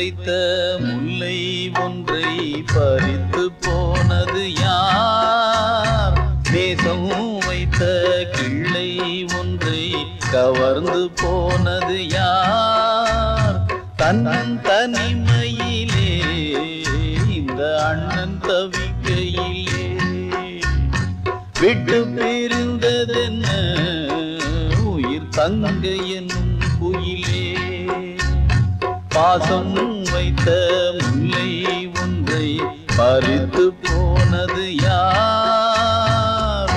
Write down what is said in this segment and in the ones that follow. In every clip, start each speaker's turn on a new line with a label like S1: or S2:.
S1: வைத்த முல்லை ஒன்றை பறித்து போனது யார்? நேசம் வைத்த கிள்ளை ஒன்றை கவர்ந்து போனது யார்? தன்னன் தனிமையிலே இந்த அண்ணன் தவிக்கையிலே விட்டு பிரிந்ததென்ன உயிர் தங்கை என்னும் குயிலே. பாசம் வைத்த முல்லை ஒன்றை பறித்து போனது யார்?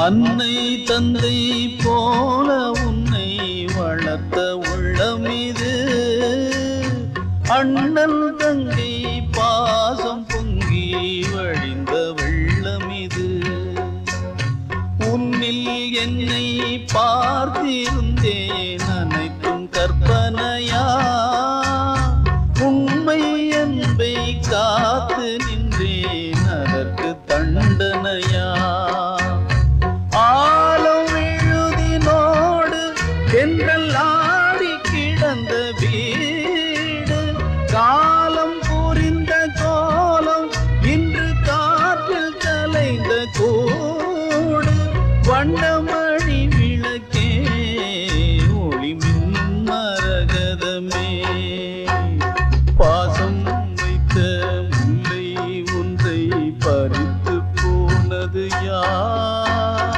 S1: அன்னை தந்தை போல உன்னை வளர்த்த உள்ளம் இது. அண்ணன் தங்கை பாசம் பொங்கி வழிந்த வெள்ளம் இது. உன்னில் என்னை பார்த்திருந்தேன் அனைத்தும் கற்பனையா? உண்மை என்பை காத்து நின்றேன் அதற்கு தண்டனையா? என்றல் ஆடி கிடந்த வீடு காலம் புரிந்த கோலம் இன்று காற்றில் கலைந்த கூடு. வண்ணமணி விளக்கே ஒளி மின் மரகதமே. பாசம் வைத்த முல்லை ஒன்றை பறித்து போனது யார்?